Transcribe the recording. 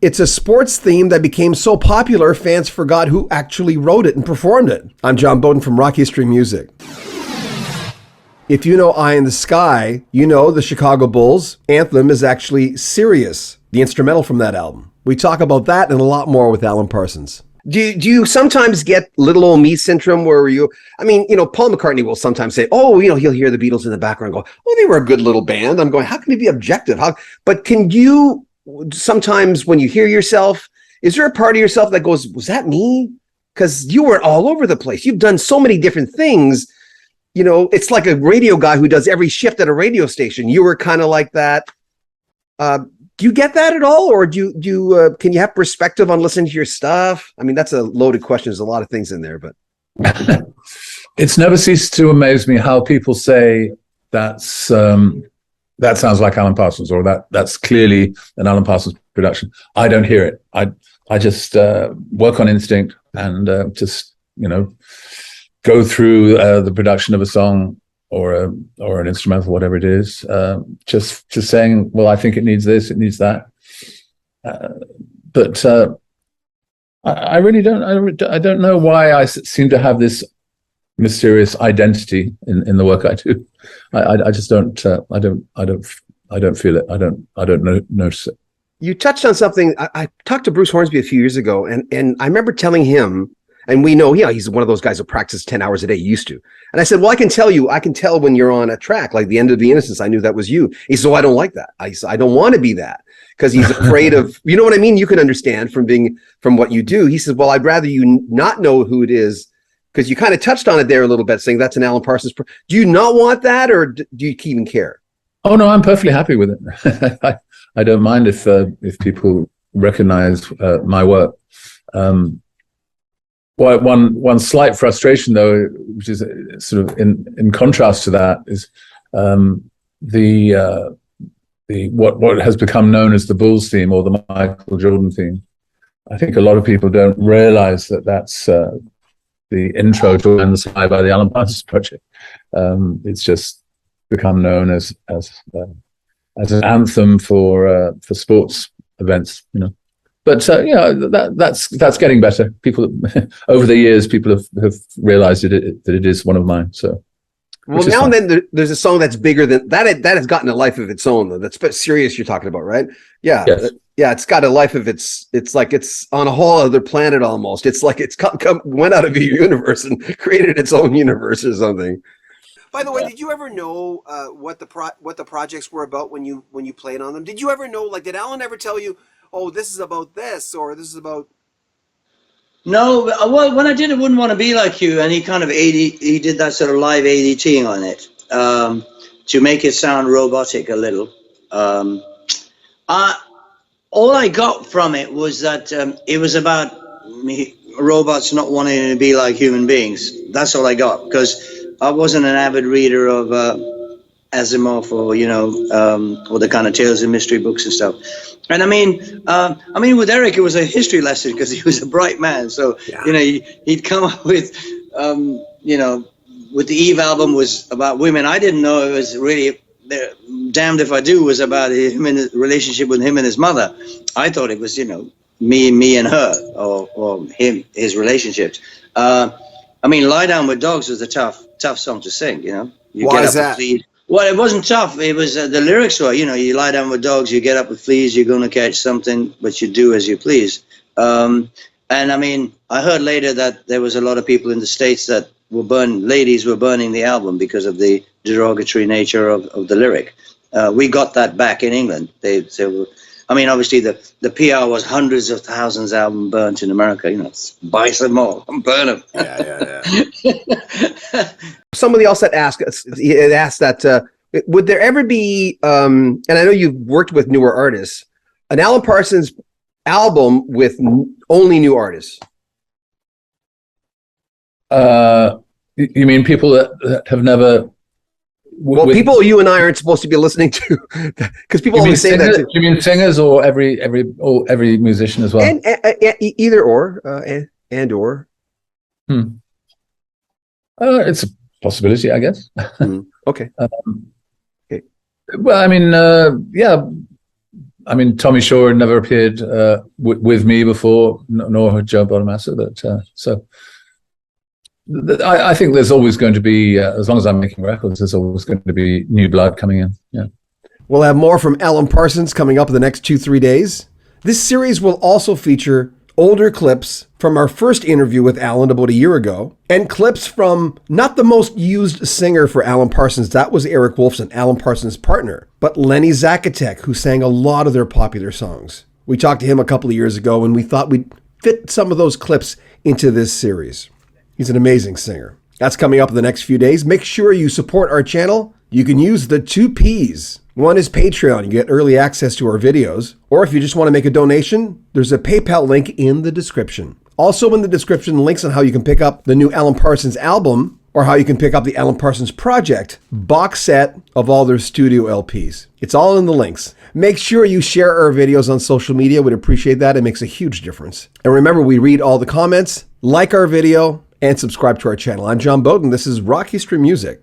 It's a sports theme that became so popular, fans forgot who actually wrote it and performed it. I'm John Beaudin from Rock History Music. If you know Eye in the Sky, you know the Chicago Bulls' anthem is actually Sirius, the instrumental from that album. We talk about that and a lot more with Alan Parsons. Do you sometimes get little old me syndrome where Paul McCartney will sometimes say, he'll hear the Beatles in the background and go, they were a good little band. I'm going, how can he be objective? But can you sometimes when you hear yourself, is there a part of yourself that goes, was that me? Because you were all over the place. You've done so many different things. It's like a radio guy who does every shift at a radio station. You were kind of like that. Do you get that at all? Or can you have perspective on listening to your stuff? I mean, that's a loaded question. There's a lot of things in there, but. It's never ceased to amaze me how people say that sounds like Alan Parsons, or that's clearly an Alan Parsons production. I don't hear it. I just work on instinct and just, go through the production of a song or an instrumental, whatever it is, just saying, well, I think it needs this, it needs that. But I really don't. I don't know why I seem to have this mysterious identity in the work I do. I just don't. I don't feel it. I don't notice it. You touched on something. I talked to Bruce Hornsby a few years ago, and I remember telling him. And we know, he's one of those guys who practices 10 hours a day, used to. And I said, well, I can tell when you're on a track, like The End of the Innocence. I knew that was you. He said, I don't like that. I said, I don't want to be that, because he's afraid of, you know what I mean? You can understand from what you do. He says, well, I'd rather you not know who it is, because you kind of touched on it there a little bit, saying that's an Alan Parsons. Do you not want that, or do you even care? Oh, no, I'm perfectly happy with it. I don't mind if people recognize my work. Well, one slight frustration, though, which is sort of in contrast to that, is what has become known as the Bulls theme, or the Michael Jordan theme. I think a lot of people don't realize that that's the intro to "In the Sky" by the Alan Parsons Project. It's just become known as an anthem for sports events, But that's getting better. People over the years, people have realized that it is one of mine. So, well, now and then there's a song that's bigger than that. That has gotten a life of its own, though. That's Sirius you're talking about, right? Yeah, yes. Yeah. It's got a life of its. It's like it's on a whole other planet almost. It's like it's went out of your universe and created its own universe or something. By the way, did you ever know what the projects were about when you played on them? Did you ever know? Like, did Alan ever tell you, oh, this is about this, or this is about? No, well, when I did It Wouldn't Want to Be Like You, and he kind of he did that sort of live ADT on it to make it sound robotic a little. All I got from it was that it was about robots not wanting to be like human beings. That's all I got, because I wasn't an avid reader of Asimov or the kind of tales and mystery books and stuff. And I mean, with Eric, it was a history lesson, because he was a bright man. So, yeah. He'd come up with, with the Eve album was about women. I didn't know it was really, Damned If I Do was about him and his relationship with him and his mother. I thought it was, me and her, or him, his relationships. Lie Down with Dogs was a tough song to sing, Why is that? Well, it wasn't tough. It was the lyrics were, you lie down with dogs, you get up with fleas, you're going to catch something, but you do as you please. And I heard later that there was a lot of people in the States that ladies were burning the album because of the derogatory nature of the lyric. We got that back in England. Obviously the PR was hundreds of thousands album burnt in America, buy some more and burn them. Yeah. Somebody else had asked that, would there ever be, and I know you've worked with newer artists, an Alan Parsons album with only new artists? You mean people that have never... Well, people you and I aren't supposed to be listening to, because people always say that. Do you mean singers, or every musician as well? And either or, and or. It's a possibility, I guess. Okay. Okay. Well, I mean, Tommy Shaw had never appeared with me before, nor had Joe Bonamassa. I think there's always going to be, as long as I'm making records, there's always going to be new blood coming in. Yeah. We'll have more from Alan Parsons coming up in the next 2-3 days. This series will also feature older clips from our first interview with Alan about a year ago, and clips from not the most used singer for Alan Parsons, that was Eric Wolfson, Alan Parsons' partner, but Lenny Zacatec, who sang a lot of their popular songs. We talked to him a couple of years ago, and we thought we'd fit some of those clips into this series. He's an amazing singer. That's coming up in the next few days. Make sure you support our channel. You can use the 2 Ps. One is Patreon. You get early access to our videos. Or if you just want to make a donation, there's a PayPal link in the description. Also in the description, links on how you can pick up the new Alan Parsons album or how you can pick up the Alan Parsons Project box set of all their studio LPs. It's all in the links. Make sure you share our videos on social media. We'd appreciate that. It makes a huge difference. And remember, we read all the comments, like our video, and subscribe to our channel. I'm John Beaudin. This is Rock History Music.